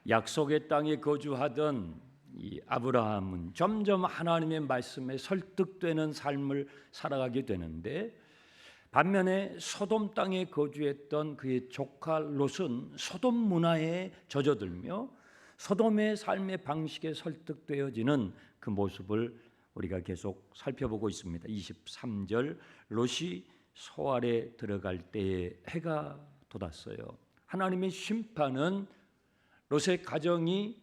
약속의 땅에 거주하던 이 아브라함은 점점 하나님의 말씀에 설득되는 삶을 살아가게 되는데, 반면에 소돔 땅에 거주했던 그의 조카 롯은 소돔 문화에 젖어들며 소돔의 삶의 방식에 설득되어지는 그 모습을 우리가 계속 살펴보고 있습니다. 23절, 롯이 소알에 들어갈 때에 해가 돋았어요. 하나님의 심판은 롯의 가정이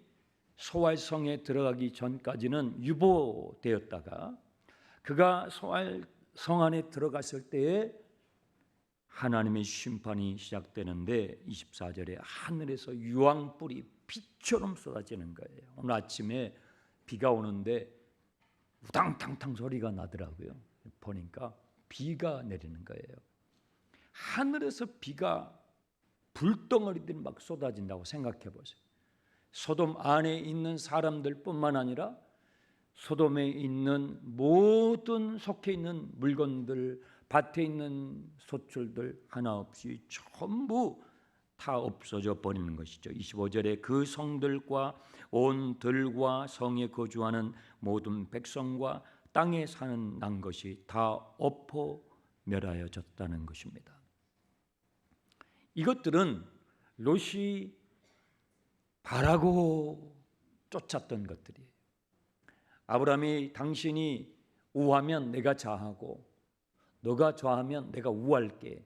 소알성에 들어가기 전까지는 유보되었다가 그가 소알성 안에 들어갔을 때에 하나님의 심판이 시작되는데, 24절에 하늘에서 유황불이 비처럼 쏟아지는 거예요. 오늘 아침에 비가 오는데 우당탕탕 소리가 나더라고요. 보니까 비가 내리는 거예요. 하늘에서 비가 불덩어리들이 막 쏟아진다고 생각해 보세요. 소돔 안에 있는 사람들뿐만 아니라 소돔에 있는 모든 속해 있는 물건들, 밭에 있는 소출들 하나 없이 전부 다 없어져 버리는 것이죠. 25절에 그 성들과 온 들과 성에 거주하는 모든 백성과 땅에 사는 난 것이 다 엎어 멸하여졌다는 것입니다. 이것들은 롯이 바라고 쫓았던 것들이에요. 아브라함이 당신이 우하면 내가 좌하고 너가 좌하면 내가 우할게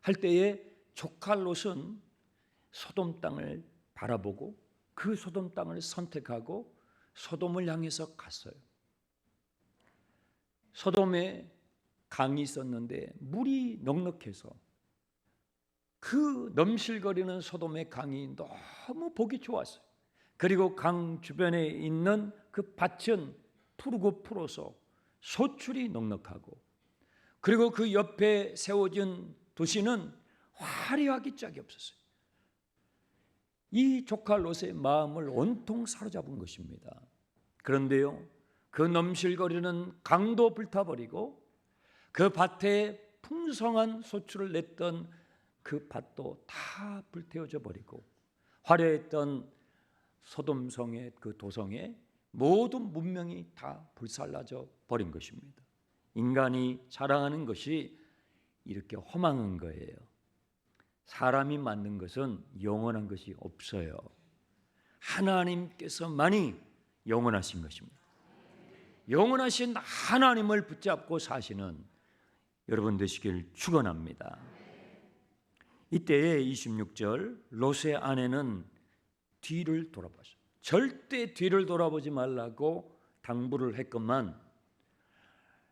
할 때에 조카 롯은 소돔 땅을 바라보고 그 소돔 땅을 선택하고 소돔을 향해서 갔어요. 소돔에 강이 있었는데 물이 넉넉해서 그 넘실거리는 소돔의 강이 너무 보기 좋았어요. 그리고 강 주변에 있는 그 밭은 푸르고 풀어서 소출이 넉넉하고, 그리고 그 옆에 세워진 도시는 화려하기 짝이 없었어요. 이 조카 롯의 마음을 온통 사로잡은 것입니다. 그런데요, 그 넘실거리는 강도 불타버리고 그 밭에 풍성한 소출을 냈던 그 밭도 다 불태워져 버리고 화려했던 소돔성의 그 도성에 모든 문명이 다 불살라져 버린 것입니다. 인간이 자랑하는 것이 이렇게 허망한 거예요. 사람이 만든 것은 영원한 것이 없어요. 하나님께서만이 영원하신 것입니다. 영원하신 하나님을 붙잡고 사시는 여러분 되시길 축원합니다. 이때에 26절, 롯의 아내는 뒤를 돌아봤어요. 절대 뒤를 돌아보지 말라고 당부를 했건만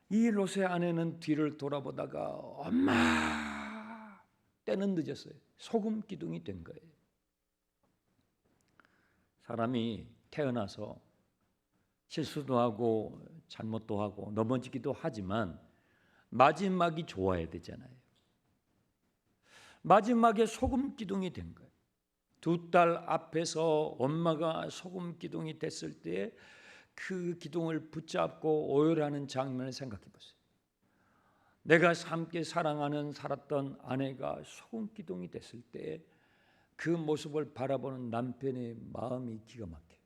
이 롯의 아내는 뒤를 돌아보다가 엄마 때는 늦었어요. 소금 기둥이 된 거예요. 사람이 태어나서 실수도 하고 잘못도 하고 넘어지기도 하지만 마지막이 좋아야 되잖아요. 마지막에 소금 기둥이 된 거예요. 두 딸 앞에서 엄마가 소금 기둥이 됐을 때 그 기둥을 붙잡고 오열하는 장면을 생각해 보세요. 내가 함께 사랑하는 살았던 아내가 소금 기둥이 됐을 때 그 모습을 바라보는 남편의 마음이 기가 막혀요.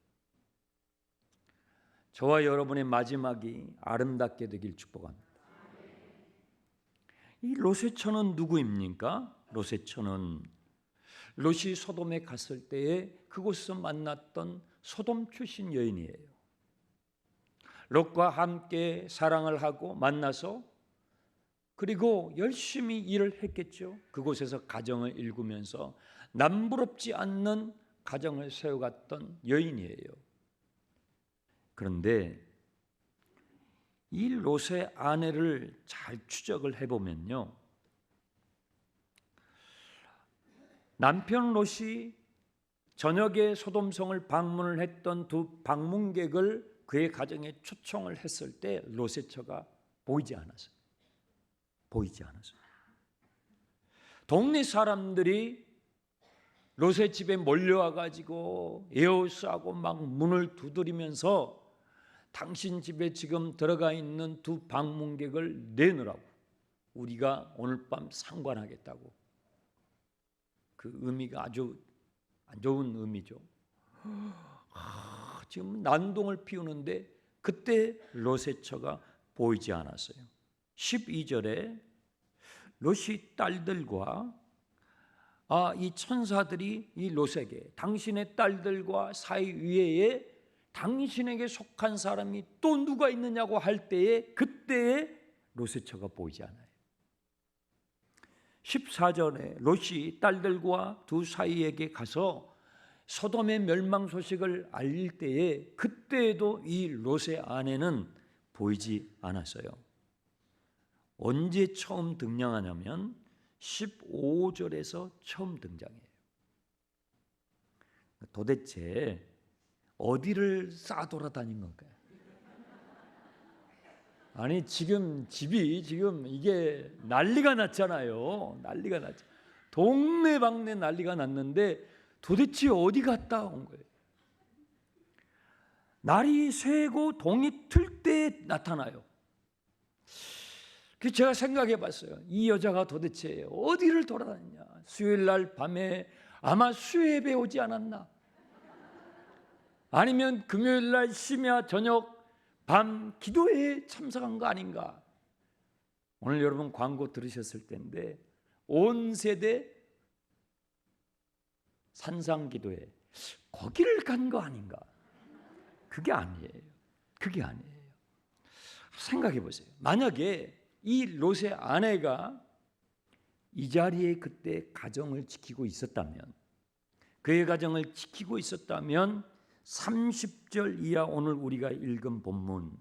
저와 여러분의 마지막이 아름답게 되길 축복합니다. 이 롯의 처는 누구입니까? 롯의 처는 롯이 소돔에 갔을 때에 그곳에서 만났던 소돔 출신 여인이에요. 롯과 함께 사랑을 하고 만나서 그리고 열심히 일을 했겠죠. 그곳에서 가정을 일구면서 남부럽지 않는 가정을 세워갔던 여인이에요. 그런데 이 롯의 아내를 잘 추적을 해보면요, 남편 롯이 저녁에 소돔성을 방문을 했던 두 방문객을 그의 가정에 초청을 했을 때 롯의 처가 보이지 않았어요. 동네 사람들이 롯의 집에 몰려와 가지고 에워싸고 막 문을 두드리면서 당신 집에 지금 들어가 있는 두 방문객을 내놓으라고, 우리가 오늘 밤 상관하겠다고. 그 의미가 아주 안 좋은 의미죠. 지금 난동을 피우는데 그때 롯의 처가 보이지 않았어요. 12절에 롯이 딸들과 이 천사들이 이 롯에게 당신의 딸들과 사이위에 당신에게 속한 사람이 또 누가 있느냐고 할 때에 그때에 롯의 처가 보이지 않아요. 14절에 롯이 딸들과 두 사이에게 가서 소돔의 멸망 소식을 알릴 때에 그때에도 이 롯의 아내는 보이지 않았어요. 언제 처음 등장하냐면 15절에서 처음 등장해요. 도대체 어디를 싸돌아다닌 건가요? 아니 지금 집이 지금 이게 난리가 났잖아요. 난리가 났죠. 동네방네 난리가 났는데 도대체 어디 갔다 온 거예요? 날이 새고 동이 틀 때 나타나요. 그래서 제가 생각해 봤어요. 이 여자가 도대체 어디를 돌아다니냐. 수요일 날 밤에 아마 수요예배 오지 않았나? 아니면 금요일 날 심야 저녁 밤 기도회에 참석한 거 아닌가? 오늘 여러분 광고 들으셨을 텐데 온 세대 산상기도회 거기를 간 거 아닌가? 그게 아니에요. 그게 아니에요. 생각해 보세요. 만약에 이 롯의 아내가 이 자리에 그때 가정을 지키고 있었다면, 그의 가정을 지키고 있었다면 30절 이하 오늘 우리가 읽은 본문,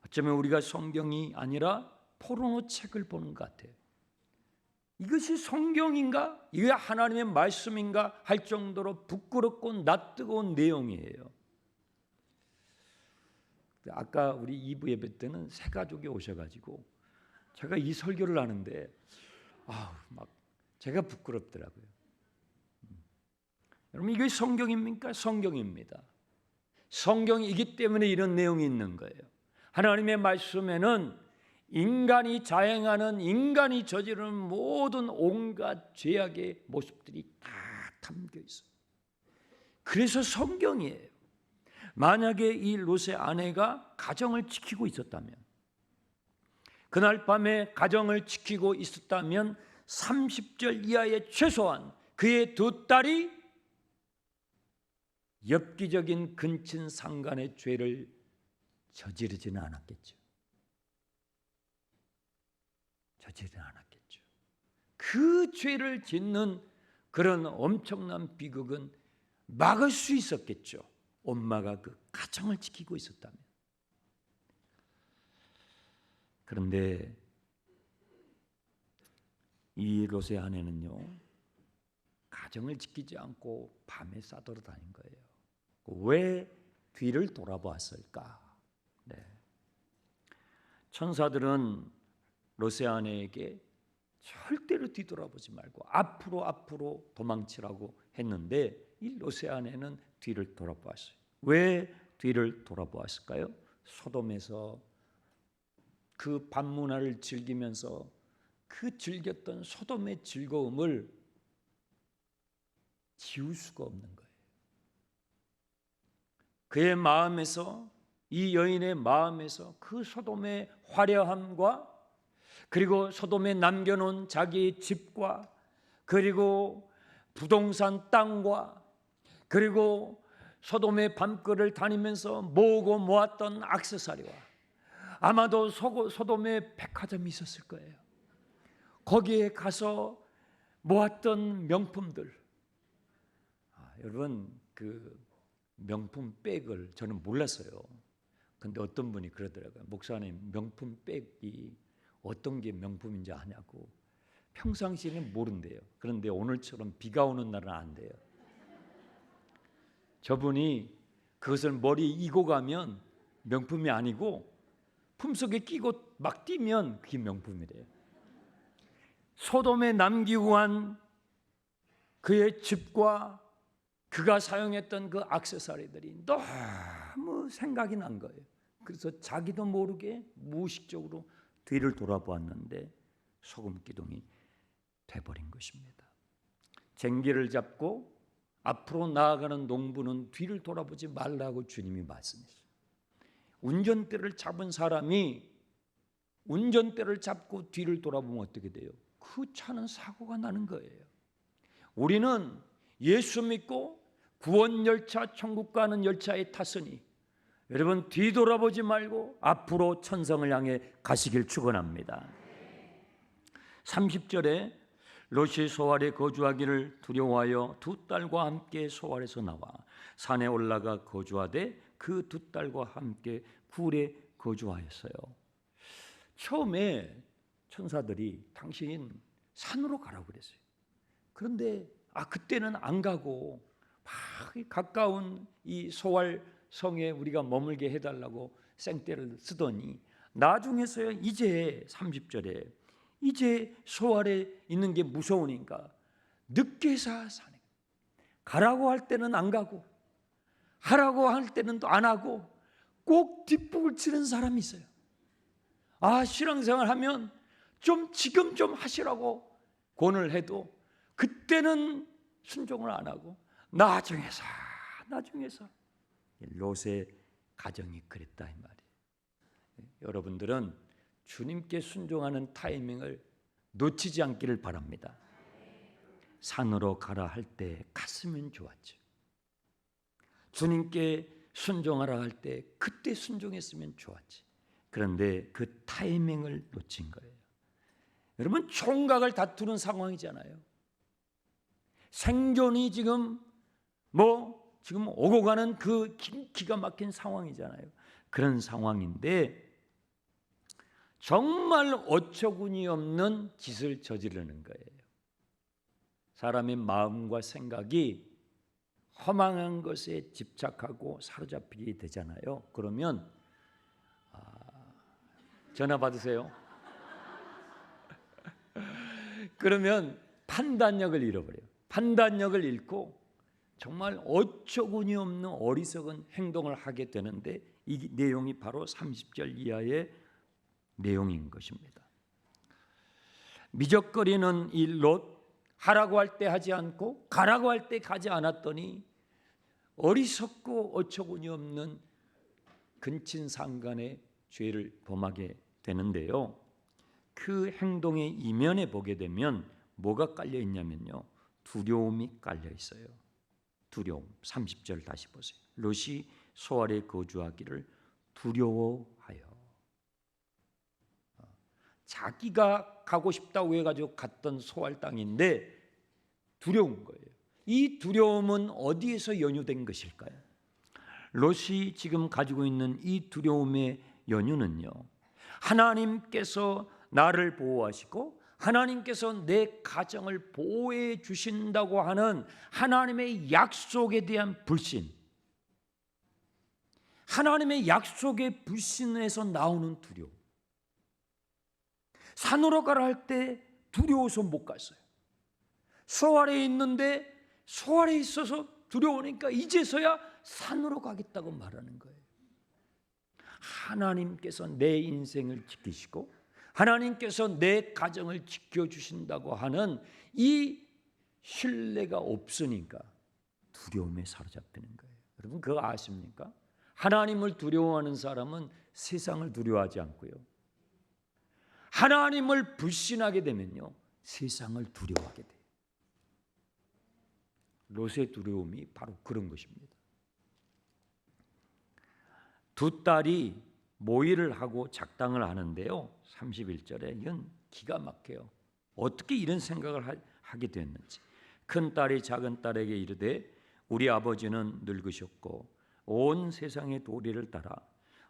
어쩌면 우리가 성경이 아니라 포르노 책을 보는 것 같아요. 이것이 성경인가? 이게 하나님의 말씀인가? 할 정도로 부끄럽고 낯뜨거운 내용이에요. 아까 우리 2부 예배 때는 새 가족이 오셔가지고 제가 이 설교를 하는데 막 제가 부끄럽더라고요. 여러분 이게 성경입니까? 성경입니다. 성경이기 때문에 이런 내용이 있는 거예요. 하나님의 말씀에는 인간이 자행하는, 인간이 저지르는 모든 온갖 죄악의 모습들이 다 담겨 있어요. 그래서 성경이에요. 만약에 이 롯의 아내가 가정을 지키고 있었다면, 그날 밤에 가정을 지키고 있었다면 30절 이하의 최소한 그의 두 딸이 엽기적인 근친 상간의 죄를 저지르지는 않았겠죠. 저지르지는 않았겠죠. 그 죄를 짓는 그런 엄청난 비극은 막을 수 있었겠죠. 엄마가 그 가정을 지키고 있었다면. 그런데 이 롯의 아내는요, 가정을 지키지 않고 밤에 싸돌아다닌 거예요. 왜 뒤를 돌아보았을까? 네. 천사들은 롯의 아내에게 절대로 뒤돌아보지 말고 앞으로 도망치라고 했는데 이 롯의 아내는 뒤를 돌아보았어요. 왜 뒤를 돌아보았을까요? 소돔에서 그 밤문화를 즐기면서 그 즐겼던 소돔의 즐거움을 지울 수가 없는 거예요. 그의 마음에서, 이 여인의 마음에서 그 소돔의 화려함과 그리고 소돔에 남겨놓은 자기의 집과 그리고 부동산 땅과 그리고 소돔의 밤길을 다니면서 모으고 모았던 액세서리와 아마도 소돔에 백화점이 있었을 거예요. 거기에 가서 모았던 명품들. 여러분 그 명품 백을 저는 몰랐어요. 근데 어떤 분이 그러더라고요. 목사님 명품 백이 어떤 게 명품인지 아냐고. 평상시에는 모른대요. 그런데 오늘처럼 비가 오는 날은 안 돼요. 저분이 그것을 머리에 이고 가면 명품이 아니고 품속에 끼고 막 뛰면 그게 명품이래요. 소돔에 남기고 간 그의 집과 그가 사용했던 그 액세서리들이 너무 생각이 난 거예요. 그래서 자기도 모르게 무의식적으로 뒤를 돌아보았는데 소금 기둥이 돼버린 것입니다. 쟁기를 잡고 앞으로 나아가는 농부는 뒤를 돌아보지 말라고 주님이 말씀했어요. 운전대를 잡은 사람이 운전대를 잡고 뒤를 돌아보면 어떻게 돼요? 그 차는 사고가 나는 거예요. 우리는 예수 믿고 구원 열차, 천국 가는 열차에 탔으니 여러분 뒤돌아보지 말고 앞으로 천성을 향해 가시길 축원합니다. 30절에 롯이 소알에 거주하기를 두려워하여 두 딸과 함께 소알에서 나와 산에 올라가 거주하되 그 두 딸과 함께 굴에 거주하였어요. 처음에 천사들이 당신 산으로 가라고 그랬어요. 그런데 그때는 안 가고 막 가까운 이 소알 성에 우리가 머물게 해달라고 생떼를 쓰더니 나중에서야 이제 30절에 이제 소알에 있는 게 무서우니까 늦게서 사네. 가라고 할 때는 안 가고 하라고 할 때는 또 안 하고 꼭 뒷북을 치는 사람이 있어요. 신앙생활 하면 지금 좀 하시라고 권을 해도 그때는 순종을 안 하고 나중에서 롯의 가정이 그랬다 이 말이에요. 여러분들은 주님께 순종하는 타이밍을 놓치지 않기를 바랍니다. 산으로 가라 할 때 갔으면 좋았죠. 주님께 순종하라 할 때 그때 순종했으면 좋았지. 그런데 그 타이밍을 놓친 거예요. 여러분 총각을 다투는 상황이잖아요. 생존이 지금 오고 가는 그 기가 막힌 상황이잖아요. 그런 상황인데 정말 어처구니 없는 짓을 저지르는 거예요. 사람의 마음과 생각이 허망한 것에 집착하고 사로잡히게 되잖아요. 그러면 전화 받으세요. 그러면 판단력을 잃어버려요. 판단력을 잃고 정말 어처구니 없는 어리석은 행동을 하게 되는데 이 내용이 바로 30절 이하의 내용인 것입니다. 미적거리는 이 롯, 하라고 할 때 하지 않고 가라고 할 때 가지 않았더니 어리석고 어처구니 없는 근친상간의 죄를 범하게 되는데요. 그 행동의 이면에 보게 되면 뭐가 깔려 있냐면요. 두려움이 깔려 있어요. 두려움. 30절 다시 보세요. 롯이 소알에 거주하기를 두려워하여. 자기가 가고 싶다고 해가지고 갔던 소알 땅인데 두려운 거예요. 이 두려움은 어디에서 연유된 것일까요? 롯이 지금 가지고 있는 이 두려움의 연유는요. 하나님께서 나를 보호하시고 하나님께서 내 가정을 보호해 주신다고 하는 하나님의 약속에 대한 불신, 하나님의 약속의 불신에서 나오는 두려움. 산으로 가라 할 때 두려워서 못 갔어요. 소알에 있는데 소알에 있어서 두려우니까 이제서야 산으로 가겠다고 말하는 거예요. 하나님께서 내 인생을 지키시고 하나님께서 내 가정을 지켜주신다고 하는 이 신뢰가 없으니까 두려움에 사로잡히는 거예요. 여러분 그거 아십니까? 하나님을 두려워하는 사람은 세상을 두려워하지 않고요. 하나님을 불신하게 되면요. 세상을 두려워하게 돼요. 롯의 두려움이 바로 그런 것입니다. 두 딸이 모의를 하고 작당을 하는데요. 31절에 이건 기가 막혀요. 어떻게 이런 생각을 하게 됐는지. 큰 딸이 작은 딸에게 이르되 우리 아버지는 늙으셨고 온 세상의 도리를 따라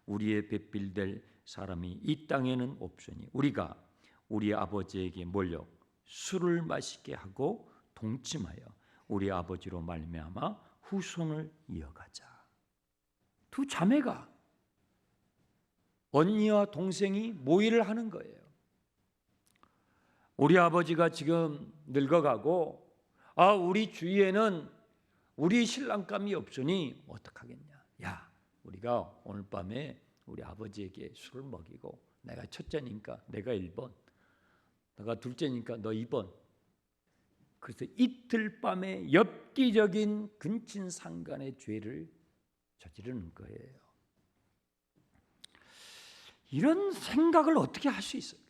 우리의 배필될 사람이 이 땅에는 없으니 우리가 우리 아버지에게 몰려 술을 마시게 하고 동침하여 우리 아버지로 말미암아 후손을 이어가자. 두 자매가 언니와 동생이 모의를 하는 거예요. 우리 아버지가 지금 늙어가고 우리 주위에는 우리 신랑감이 없으니 어떡하겠냐. 야, 우리가 오늘 밤에 우리 아버지에게 술을 먹이고 내가 첫째니까 내가 1번, 내가 둘째니까 너 2번. 그래서 이틀 밤에 엽기적인 근친상간의 죄를 저지르는 거예요. 이런 생각을 어떻게 할 수 있어요?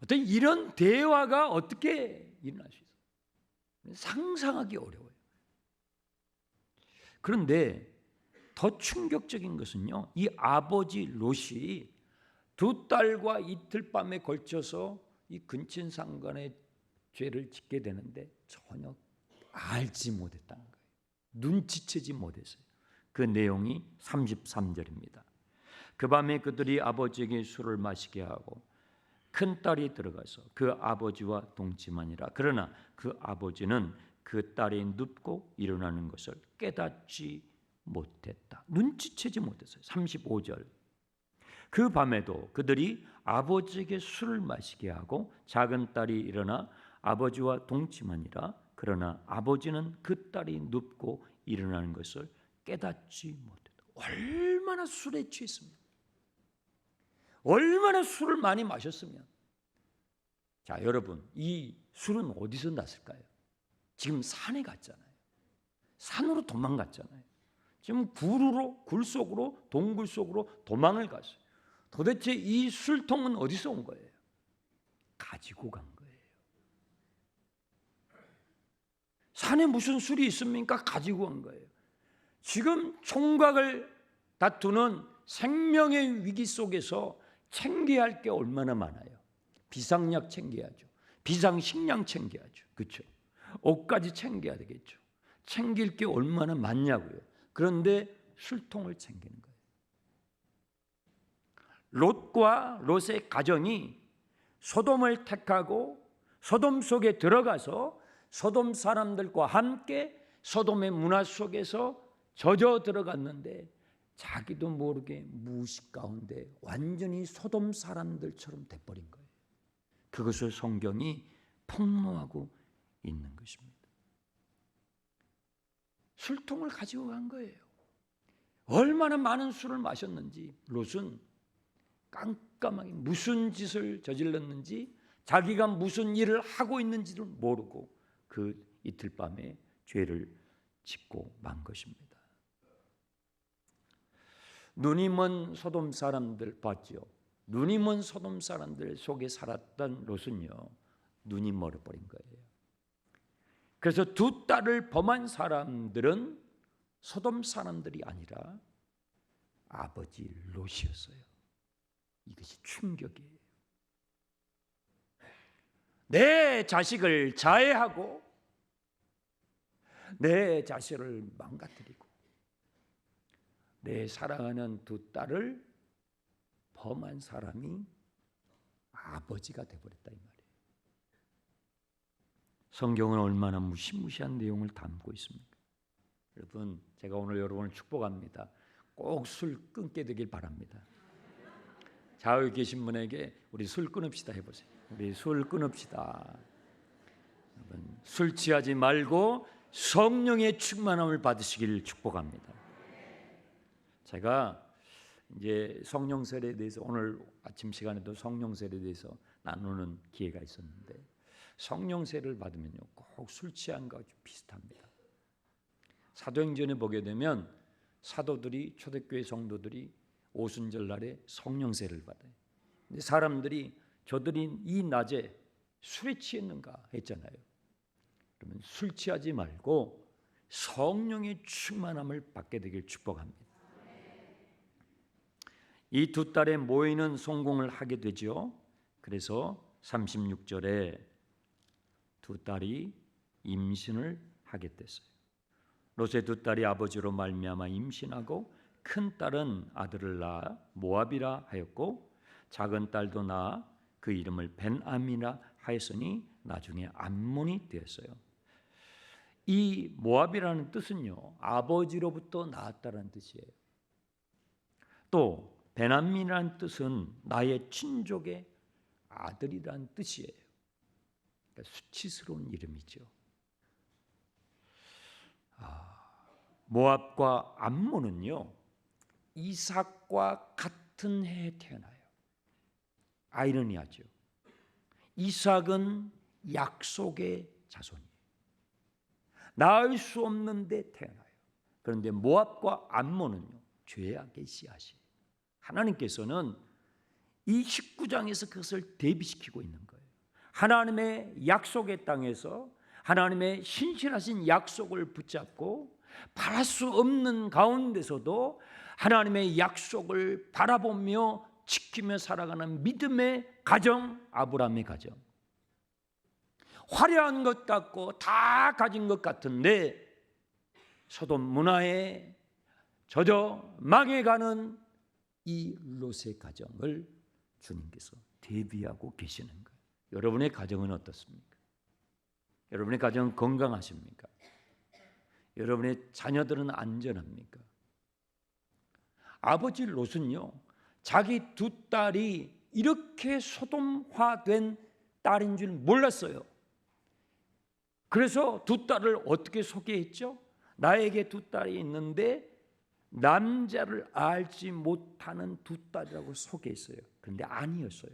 어떤 이런 대화가 어떻게 일어날 수 있어요? 상상하기 어려워요. 그런데 더 충격적인 것은요, 이 아버지 롯이 두 딸과 이틀 밤에 걸쳐서 이 근친상간의 죄를 짓게 되는데 전혀 알지 못했다는 거예요. 눈치채지 못했어요. 그 내용이 33절입니다. 그 밤에 그들이 아버지에게 술을 마시게 하고 큰 딸이 들어가서 그 아버지와 동침하니라. 그러나 그 아버지는 그 딸이 눕고 일어나는 것을 깨닫지 못했다. 눈치채지 못했어요. 35절. 그 밤에도 그들이 아버지에게 술을 마시게 하고 작은 딸이 일어나 아버지와 동침하니라. 그러나 아버지는 그 딸이 눕고 일어나는 것을 깨닫지 못했다. 얼마나 술에 취했습니까? 얼마나 술을 많이 마셨으면. 자, 여러분, 이 술은 어디서 났을까요? 지금 산에 갔잖아요. 산으로 도망갔잖아요. 지금 굴 속으로, 동굴 속으로 도망을 갔어요. 도대체 이 술통은 어디서 온 거예요? 가지고 간 거예요. 산에 무슨 술이 있습니까? 가지고 간 거예요. 지금 총각을 다투는 생명의 위기 속에서 챙겨야 할 게 얼마나 많아요. 비상약 챙겨야죠. 비상식량 챙겨야죠. 그렇죠? 옷까지 챙겨야 되겠죠. 챙길 게 얼마나 많냐고요. 그런데 술통을 챙기는 거예요. 롯과 롯의 가정이 소돔을 택하고 소돔 속에 들어가서 소돔 사람들과 함께 소돔의 문화 속에서 젖어 들어갔는데 자기도 모르게 무의식 가운데 완전히 소돔 사람들처럼 돼버린 거예요. 그것을 성경이 폭로하고 있는 것입니다. 술통을 가지고 간 거예요. 얼마나 많은 술을 마셨는지 롯은 깜깜하게 무슨 짓을 저질렀는지 자기가 무슨 일을 하고 있는지를 모르고 그 이틀 밤에 죄를 짓고 만 것입니다. 눈이 먼 소돔 사람들 봤죠. 눈이 먼 소돔 사람들 속에 살았던 롯은요, 눈이 멀어버린 거예요. 그래서 두 딸을 범한 사람들은 소돔 사람들이 아니라 아버지 롯이었어요. 이것이 충격이에요. 내 자식을 자해하고 내 자식을 망가뜨리고 내 사랑하는 두 딸을 범한 사람이 아버지가 되어버렸다 이 말이에요. 성경은 얼마나 무시무시한 내용을 담고 있습니까? 여러분, 제가 오늘 여러분을 축복합니다. 꼭 술 끊게 되길 바랍니다. 좌우에 계신 분에게 우리 술 끊읍시다 해보세요. 우리 술 끊읍시다. 여러분, 술 취하지 말고 성령의 충만함을 받으시길 축복합니다. 제가 이제 성령세례에 대해서 오늘 아침 시간에도 성령세례에 대해서 나누는 기회가 있었는데 성령세례를 받으면요 꼭 술 취한 것과 비슷합니다. 사도행전에 보게 되면 사도들이 초대교회 성도들이 오순절 날에 성령세례를 받아요. 근데 사람들이 저들이 이 낮에 술에 취했는가 했잖아요. 그러면 술 취하지 말고 성령의 충만함을 받게 되길 축복합니다. 이 두 딸의 모이는 성공을 하게 되죠. 그래서 36절에 두 딸이 임신을 하게 됐어요. 롯의 두 딸이 아버지로 말미암아 임신하고 큰 딸은 아들을 낳아 모압이라 하였고 작은 딸도 낳아 그 이름을 벤암이라 하였으니 나중에 암몬이 되었어요. 이 모압이라는 뜻은요 아버지로부터 낳았다는 뜻이에요. 또 벤암이라는 뜻은 나의 친족의 아들이라는 뜻이에요. 그러니까 수치스러운 이름이죠. 모압과 암몬은요 이삭과 같은 해에 태어나요. 아이러니하죠. 이삭은 약속의 자손이에요. 낳을 수 없는데 태어나요. 그런데 모압과 암몬은요, 죄악의 씨앗이에요. 하나님께서는 이 19장에서 그것을 대비시키고 있는 거예요. 하나님의 약속의 땅에서 하나님의 신실하신 약속을 붙잡고 바랄 수 없는 가운데서도 하나님의 약속을 바라보며 지키며 살아가는 믿음의 가정, 아브라함의 가정. 화려한 것 같고 다 가진 것 같은데 소돔 문화에 젖어 망해가는 이 롯의 가정을 주님께서 대비하고 계시는 거예요. 여러분의 가정은 어떻습니까? 여러분의 가정은 건강하십니까? 여러분의 자녀들은 안전합니까? 아버지 롯은요, 자기 두 딸이 이렇게 소돔화된 딸인 줄 몰랐어요. 그래서 두 딸을 어떻게 소개했죠? 나에게 두 딸이 있는데 남자를 알지 못하는 두 딸이라고 소개했어요. 그런데 아니었어요.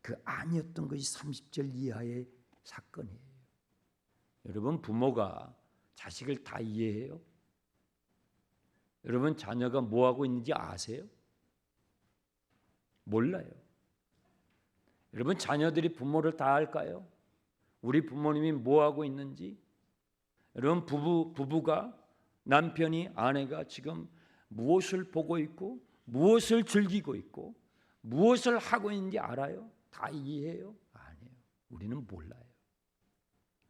그 아니었던 것이 30절 이하의 사건이에요. 여러분, 부모가 자식을 다 이해해요? 여러분, 자녀가 뭐 하고 있는지 아세요? 몰라요. 여러분, 자녀들이 부모를 다 알까요? 우리 부모님이 뭐 하고 있는지? 여러분, 부부가, 남편이, 아내가 지금 무엇을 보고 있고 무엇을 즐기고 있고 무엇을 하고 있는지 알아요? 다 이해해요? 아니에요. 우리는 몰라요.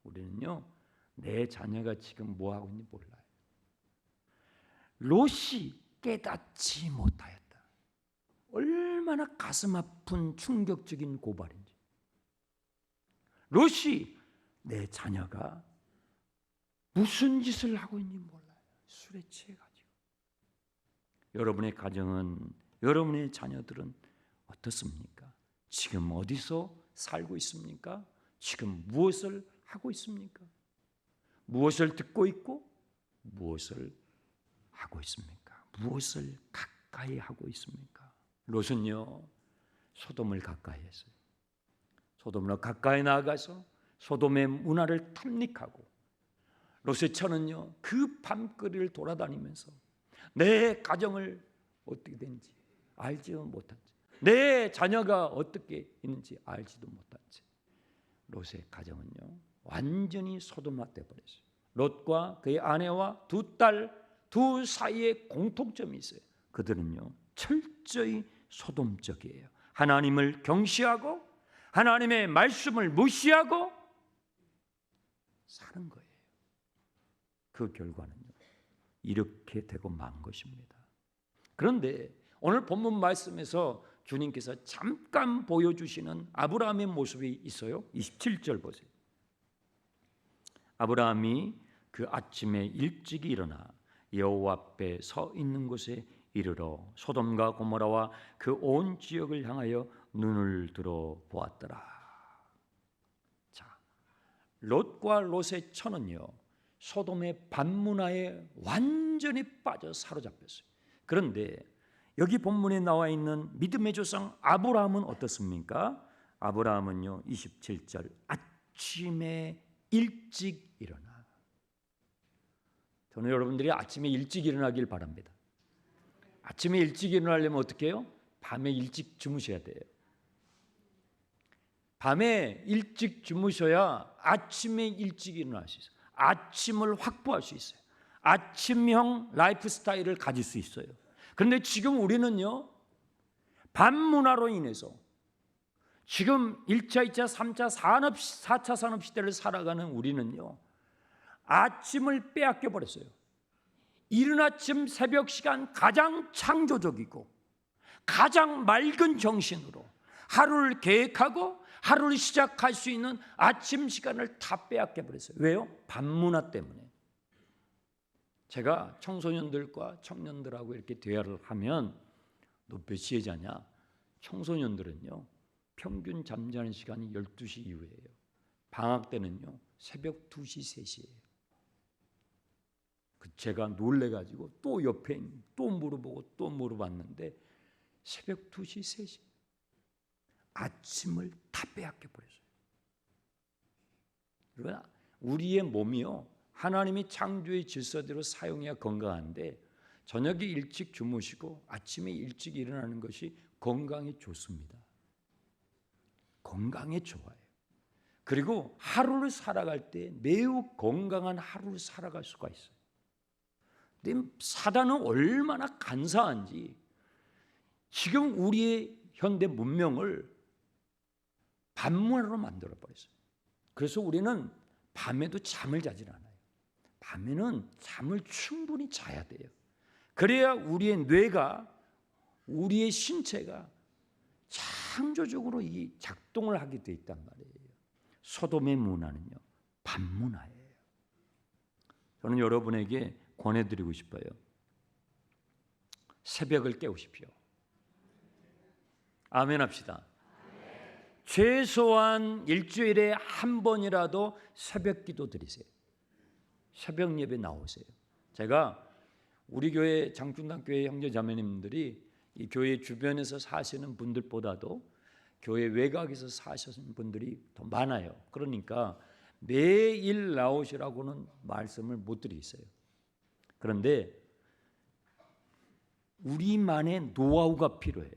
우리는요, 내 자녀가 지금 뭐 하고 있는지 몰라요. 롯이 깨닫지 못하였다. 얼마나 가슴 아픈 충격적인 고발인지. 롯이 내 자녀가 무슨 짓을 하고 있는지 몰라요. 술에 취해가지고. 여러분의 가정은, 여러분의 자녀들은 어떻습니까? 지금 어디서 살고 있습니까? 지금 무엇을 하고 있습니까? 무엇을 듣고 있고 무엇을 하고 있습니까? 무엇을 가까이 하고 있습니까? 롯은요, 소돔을 가까이 했어요. 소돔으로 가까이 나아가서 소돔의 문화를 탐닉하고, 롯의 처는요, 그 밤거리를 돌아다니면서 내 가정을 어떻게 되는지 알지도 못한 채, 내 자녀가 어떻게 있는지 알지도 못한 채 롯의 가정은요, 완전히 소돔화돼 버렸어요. 롯과 그의 아내와 두 딸, 두 사이에 공통점이 있어요. 그들은요, 철저히 소돔적이에요. 하나님을 경시하고 하나님의 말씀을 무시하고 사는 거예요. 그 결과는요, 이렇게 되고 만 것입니다. 그런데 오늘 본문 말씀에서 주님께서 잠깐 보여주시는 아브라함의 모습이 있어요. 27절 보세요. 아브라함이 그 아침에 일찍 일어나 여호와 앞에 서 있는 곳에 이르러 소돔과 고모라와 그 온 지역을 향하여 눈을 들어 보았더라. 자, 롯과 롯의 처는요, 소돔의 반문화에 완전히 빠져 사로잡혔어요. 그런데 여기 본문에 나와 있는 믿음의 조상 아브라함은 어떻습니까? 아브라함은요, 27절 아침에 일찍 일어나. 저는 여러분들이 아침에 일찍 일어나길 바랍니다. 아침에 일찍 일어나려면 어떻게 해요? 밤에 일찍 주무셔야 돼요. 밤에 일찍 주무셔야 아침에 일찍 일어날 수 있어요. 아침을 확보할 수 있어요. 아침형 라이프 스타일을 가질 수 있어요. 그런데 지금 우리는요, 밤문화로 인해서 지금 1차, 2차, 3차, 4차 산업시대를 살아가는 우리는요, 아침을 빼앗겨 버렸어요. 이른 아침 새벽 시간 가장 창조적이고 가장 맑은 정신으로 하루를 계획하고 하루를 시작할 수 있는 아침 시간을 다 빼앗겨 버렸어요. 왜요? 밤문화 때문에. 제가 청소년들과 청년들하고 이렇게 대화를 하면 너 몇 시에 자냐? 청소년들은요, 평균 잠자는 시간이 12시 이후예요. 방학 때는요, 새벽 2시, 3시예요. 제가 놀래가지고 또 옆에 또 물어보고 또 물어봤는데 새벽 2시, 3시 아침을 다 빼앗겨 버렸어요. 그러나 우리의 몸이요, 하나님이 창조의 질서대로 사용해야 건강한데 저녁에 일찍 주무시고 아침에 일찍 일어나는 것이 건강에 좋습니다. 건강에 좋아요. 그리고 하루를 살아갈 때 매우 건강한 하루를 살아갈 수가 있어요. 근데 사단은 얼마나 간사한지 지금 우리의 현대 문명을 밤문화로 만들어 버렸어요. 그래서 우리는 밤에도 잠을 자질 않아요. 밤에는 잠을 충분히 자야 돼요. 그래야 우리의 뇌가, 우리의 신체가 창조적으로 이 작동을 하게 돼 있단 말이에요. 소돔의 문화는요, 밤문화예요. 저는 여러분에게 권해드리고 싶어요. 새벽을 깨우십시오. 아멘 합시다. 최소한 일주일에 한 번이라도 새벽 기도 드리세요. 새벽 예배 나오세요. 제가 우리 교회 장충당교회 형제자매님들이 이 교회 주변에서 사시는 분들보다도 교회 외곽에서 사시는 분들이 더 많아요. 그러니까 매일 나오시라고는 말씀을 못 드리겠어요. 그런데 우리만의 노하우가 필요해요.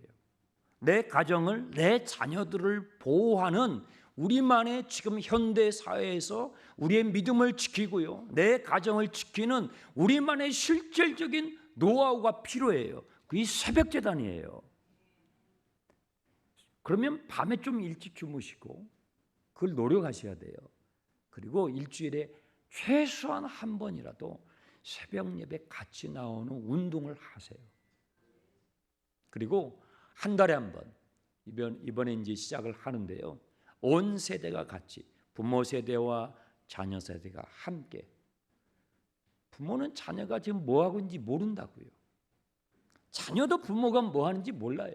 내 가정을, 내 자녀들을 보호하는 우리만의 지금 현대 사회에서 우리의 믿음을 지키고요, 내 가정을 지키는 우리만의 실질적인 노하우가 필요해요. 그게 새벽 제단이에요. 그러면 밤에 좀 일찍 주무시고 그걸 노력하셔야 돼요. 그리고 일주일에 최소한 한 번이라도 새벽 예배 같이 나오는 운동을 하세요. 그리고 한 달에 한 번, 이번에 이제 시작을 하는데요, 온 세대가 같이, 부모 세대와 자녀 세대가 함께. 부모는 자녀가 지금 뭐 하고 있는지 모른다고요. 자녀도 부모가 뭐 하는지 몰라요.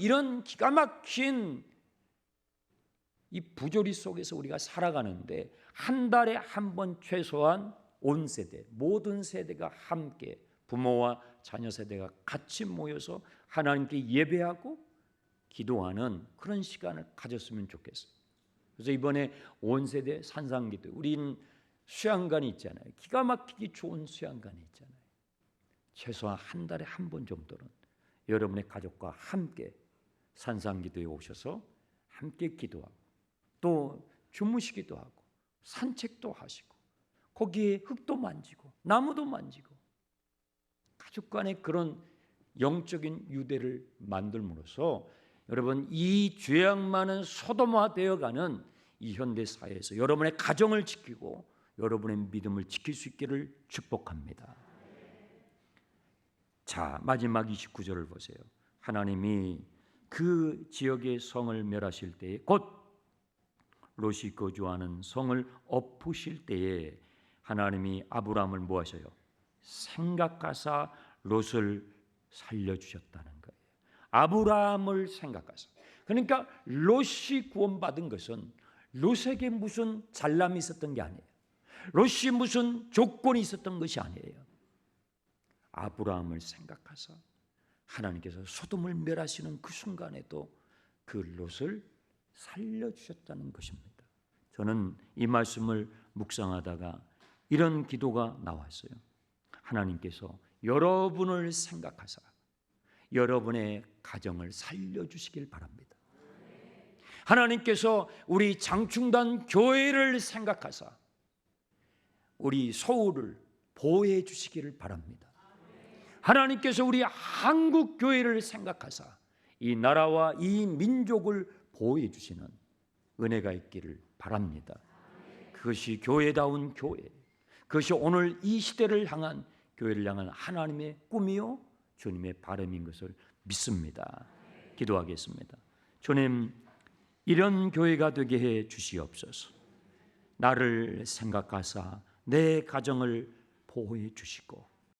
이런 기가 막힌 이 부조리 속에서 우리가 살아가는데 한 달에 한 번 최소한 온 세대, 모든 세대가 함께, 부모와 자녀 세대가 같이 모여서 하나님께 예배하고 기도하는 그런 시간을 가졌으면 좋겠어요. 그래서 이번에 온 세대 산상기도, 우린 수양관이 있잖아요. 기가 막히기 좋은 수양관이 있잖아요. 최소한 한 달에 한 번 정도는 여러분의 가족과 함께 산상기도에 오셔서 함께 기도하고 또 주무시기도 하고 산책도 하시고 거기에 흙도 만지고 나무도 만지고 가족 간의 그런 영적인 유대를 만들므로써 여러분, 이 죄악 많은 소돔화 되어가는 이 현대 사회에서 여러분의 가정을 지키고 여러분의 믿음을 지킬 수 있기를 축복합니다. 자, 마지막 29절을 보세요. 하나님이 그 지역의 성을 멸하실 때에, 곧 롯이 거주하는 성을 엎으실 때에 하나님이 아브라함을 뭐 하셔요? 생각하사 롯을 살려주셨다는 거예요. 아브라함을 생각하사. 그러니까 롯이 구원받은 것은 롯에게 무슨 잘남이 있었던 게 아니에요. 롯이 무슨 조건이 있었던 것이 아니에요. 아브라함을 생각하사 하나님께서 소돔을 멸하시는 그 순간에도 그 롯을 살려주셨다는 것입니다. 저는 이 말씀을 묵상하다가 이런 기도가 나왔어요. 하나님께서 여러분을 생각하사 여러분의 가정을 살려주시길 바랍니다. 하나님께서 우리 장충단 교회를 생각하사 우리 서울을 보호해 주시기를 바랍니다. 하나님께서 우리 한국 교회를 생각하사 이 나라와 이 민족을 보호해 주시는 은혜가 있기를 바랍니다. 그것이 교회다운 교회, 그것이 오늘 이 시대를 향한, 교회를 향한 하나님의 꿈이요 주님의 바람인 것을 믿습니다. 기도하겠습니다. 주님, 이런 교회가 되게 해 주시옵소서. 나를 생각하사 내 가정을 보호해 주시고